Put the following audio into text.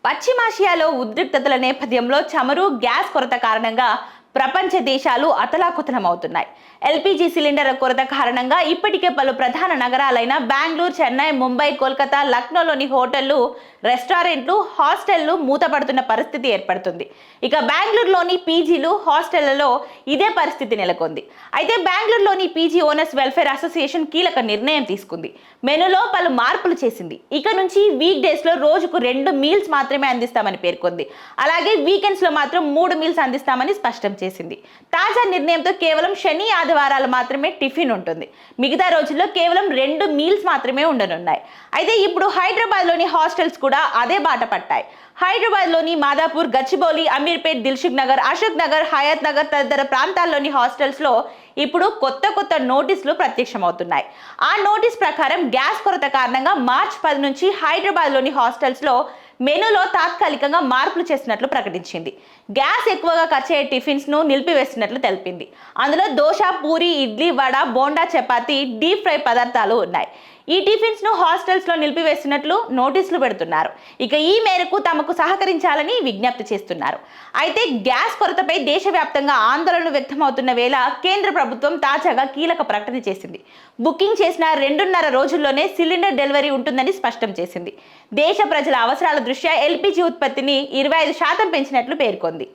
పశ్చిమాసియాలో ఉద్రిక్తతల నేపథ్యంలో చమురు, గ్యాస్ కొరత కారణంగా ప్రపంచ దేశాలు అతలాకుతలమవుతున్నాయి. ఎల్పీజీ సిలిండర్ల కొరత కారణంగా ఇప్పటికే పలు ప్రధాన నగరాలైన బెంగళూరు, చెన్నై, ముంబై, కోల్కతా, లక్నోలోని హోటళ్లు, రెస్టారెంట్లు, హాస్టళ్లు మూతపడుతున్న పరిస్థితి ఏర్పడుతుంది. ఇక బెంగళూరులోని పీజీలు, హాస్టళ్లలో ఇదే పరిస్థితి నెలకొంది. అయితే బెంగళూరులోని పీజీ ఓనర్స్ వెల్ఫేర్ అసోసియేషన్ కీలక నిర్ణయం తీసుకుంది. మెనూలో పలు మార్పులు చేసింది. ఇక నుంచి వీక్ డేస్ లో రోజుకు 2 మీల్స్ మాత్రమే అందిస్తామని పేర్కొంది. అలాగే వీకెండ్స్ లో మాత్రం 3 మీల్స్ అందిస్తామని స్పష్టం చేసింది. తాజా నిర్ణయంతో కేవలం శని, ఆదివారాలు మాత్రమే టిఫిన్ ఉంటుంది. మిగతా రోజుల్లో కేవలం 2 మీల్స్ మాత్రమే ఉండనున్నాయి. అయితే ఇప్పుడు హైదరాబాద్ లోని హాస్టల్స్ కూడా అదే బాట పట్టాయి. హైదరాబాద్ లోని మాదాపూర్, గచ్చిబౌలి, అమీర్పేట్, దిల్సుఖ్ నగర్, అశోక్ నగర్, హయత్ నగర్ తదితర ప్రాంతాల్లోని హాస్టల్స్ లో ఇప్పుడు కొత్త నోటీసులు ప్రత్యక్షమవుతున్నాయి. ఆ నోటీస్ ప్రకారం గ్యాస్ కొరత కారణంగా మార్చి 10 నుంచి హైదరాబాద్ లోని హాస్టల్స్ లో మెనూలో తాత్కాలికంగా మార్పులు చేసినట్లు ప్రకటించింది. గ్యాస్ ఎక్కువగా ఖర్చయ్యే టిఫిన్స్ ను నిలిపివేసినట్లు తెలిపింది. అందులో దోశ, పూరి, ఇడ్లీ, వడ, బోండా, చపాతి, డీప్ ఫ్రై పదార్థాలు ఉన్నాయి. ఈ టిఫిన్స్ ను హాస్టల్స్ లో నిలిపివేసినట్లు నోటీసులు పెడుతున్నారు. ఇక ఈ మేరకు తమకు సహకరించాలని విజ్ఞప్తి చేస్తున్నారు. అయితే గ్యాస్ కొరతపై దేశవ్యాప్తంగా ఆందోళనలు వ్యక్తమవుతున్న వేళ కేంద్ర ప్రభుత్వం తాజాగా కీలక ప్రకటన చేసింది. బుకింగ్ చేసిన 2.5 రోజుల్లోనే సిలిండర్ డెలివరీ ఉంటుందని స్పష్టం చేసింది. దేశ ప్రజల అవసరాల దృష్ట్యా ఎల్పీజీ ఉత్పత్తిని 25% పెంచినట్లు పేర్కొంది.